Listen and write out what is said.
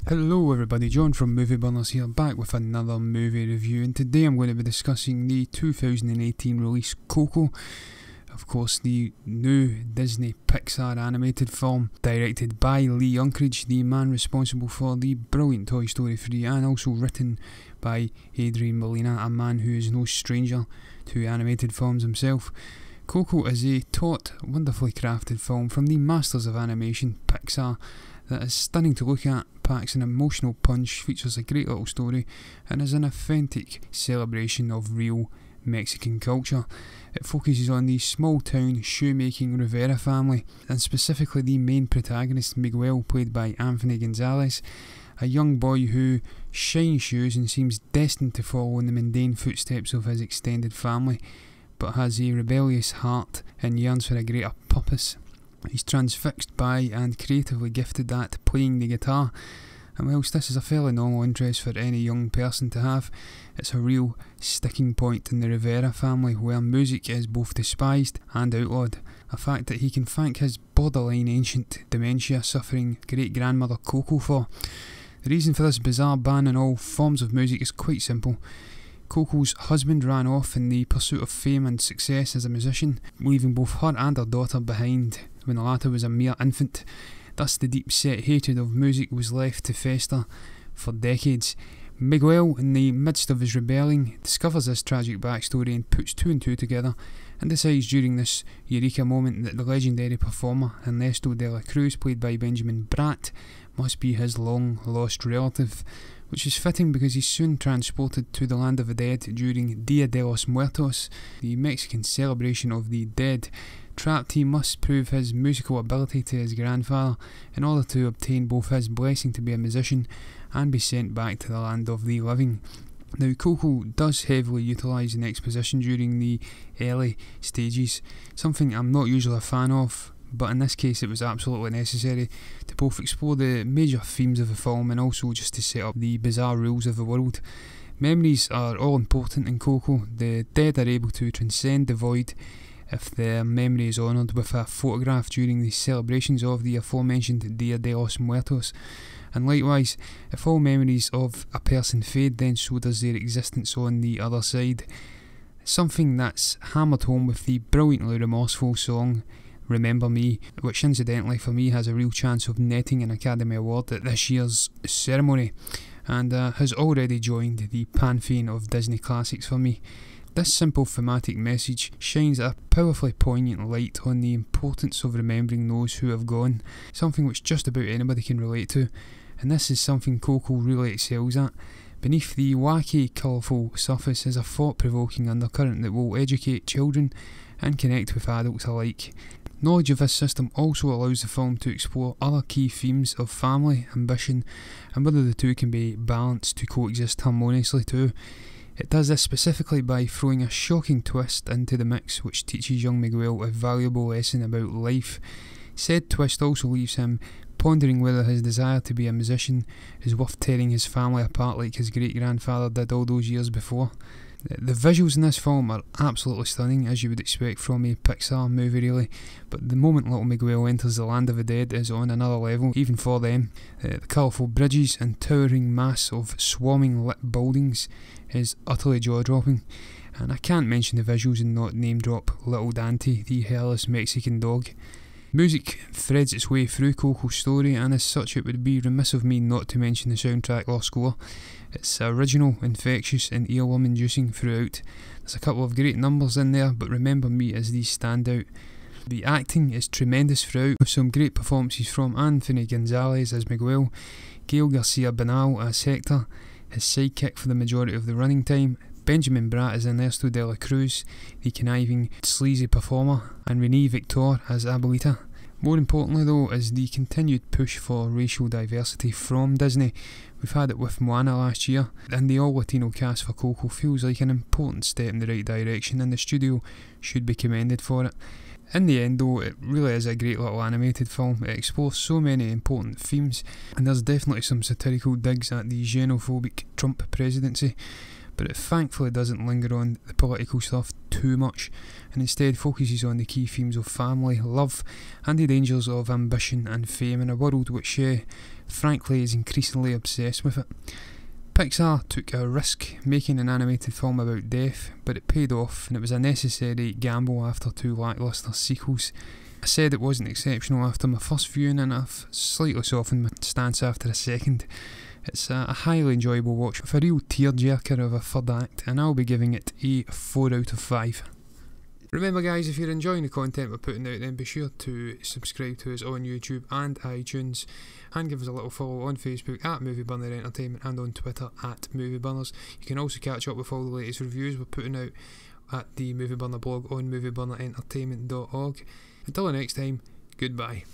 Hello everybody, John from Movie Burners here, back with another movie review, and today I'm going to be discussing the 2018 release Coco. Of course, the new Disney Pixar animated film directed by Lee Unkrich, the man responsible for the brilliant Toy Story 3, and also written by Adrian Molina, a man who is no stranger to animated films himself. Coco is a taut, wonderfully crafted film from the masters of animation, Pixar, that is stunning to look at, packs an emotional punch, features a great little story, and is an authentic celebration of real Mexican culture. It focuses on the small town shoemaking Rivera family, and specifically the main protagonist Miguel, played by Anthony Gonzalez, a young boy who shines shoes and seems destined to follow in the mundane footsteps of his extended family, but has a rebellious heart and yearns for a greater purpose. He's transfixed by and creatively gifted at playing the guitar, and whilst this is a fairly normal interest for any young person to have, it's a real sticking point in the Rivera family where music is both despised and outlawed, a fact that he can thank his borderline ancient dementia suffering great-grandmother Coco for. The reason for this bizarre ban on all forms of music is quite simple. Coco's husband ran off in the pursuit of fame and success as a musician, leaving both her and her daughter behind when the latter was a mere infant. Thus the deep-set hatred of music was left to fester for decades. Miguel, in the midst of his rebelling, discovers this tragic backstory and puts two and two together, and decides during this eureka moment that the legendary performer Ernesto de la Cruz, played by Benjamin Bratt, must be his long-lost relative, which is fitting because he's soon transported to the land of the dead during Dia de los Muertos, the Mexican celebration of the dead. Trapped, he must prove his musical ability to his grandfather in order to obtain both his blessing to be a musician and be sent back to the land of the living. Now, Coco does heavily utilise an exposition during the early stages, something I'm not usually a fan of, but in this case it was absolutely necessary to both explore the major themes of the film and also just to set up the bizarre rules of the world. Memories are all important in Coco. The dead are able to transcend the void if their memory is honoured with a photograph during the celebrations of the aforementioned Dia de los Muertos, and likewise, if all memories of a person fade, then so does their existence on the other side. Something that's hammered home with the brilliantly remorseful song Remember Me, which incidentally for me has a real chance of netting an Academy Award at this year's ceremony, and has already joined the pantheon of Disney classics for me. This simple thematic message shines a powerfully poignant light on the importance of remembering those who have gone, something which just about anybody can relate to, and this is something Coco really excels at. Beneath the wacky, colourful surface is a thought-provoking undercurrent that will educate children and connect with adults alike. Knowledge of this system also allows the film to explore other key themes of family, ambition, and whether the two can be balanced to coexist harmoniously too. It does this specifically by throwing a shocking twist into the mix which teaches young Miguel a valuable lesson about life. Said twist also leaves him pondering whether his desire to be a musician is worth tearing his family apart like his great-grandfather did all those years before. The visuals in this film are absolutely stunning, as you would expect from a Pixar movie really, but the moment little Miguel enters the land of the dead is on another level, even for them. The colourful bridges and towering mass of swarming lit buildings is utterly jaw-dropping, and I can't mention the visuals and not name-drop Little Dante, the hairless Mexican dog. Music threads its way through Coco's story, and as such it would be remiss of me not to mention the soundtrack or score. It's original, infectious and earworm-inducing throughout. There's a couple of great numbers in there, but Remember Me is the standout. The acting is tremendous throughout, with some great performances from Anthony Gonzalez as Miguel, Gael García Bernal as Hector, his sidekick for the majority of the running time, Benjamin Bratt as Ernesto de la Cruz, the conniving, sleazy performer, and Renee Victor as Abuelita. More importantly though is the continued push for racial diversity from Disney. We've had it with Moana last year, and the all-Latino cast for Coco feels like an important step in the right direction, and the studio should be commended for it. In the end though, it really is a great little animated film. It explores so many important themes, and there's definitely some satirical digs at the xenophobic Trump presidency, but it thankfully doesn't linger on the political stuff too much, and instead focuses on the key themes of family, love, and the dangers of ambition and fame in a world which frankly is increasingly obsessed with it. Pixar took a risk making an animated film about death, but it paid off and it was a necessary gamble after 2 lacklustre sequels. I said it wasn't exceptional after my first viewing, and I've slightly softened my stance after a second. It's a highly enjoyable watch with a real tearjerker of a third act, and I'll be giving it a 4 out of 5. Remember guys, if you're enjoying the content we're putting out, then be sure to subscribe to us on YouTube and iTunes, and give us a little follow on Facebook at Movie Burner Entertainment and on Twitter at Movie Burners. You can also catch up with all the latest reviews we're putting out at the Movie Burner blog on movieburnerentertainment.org. Until the next time, goodbye.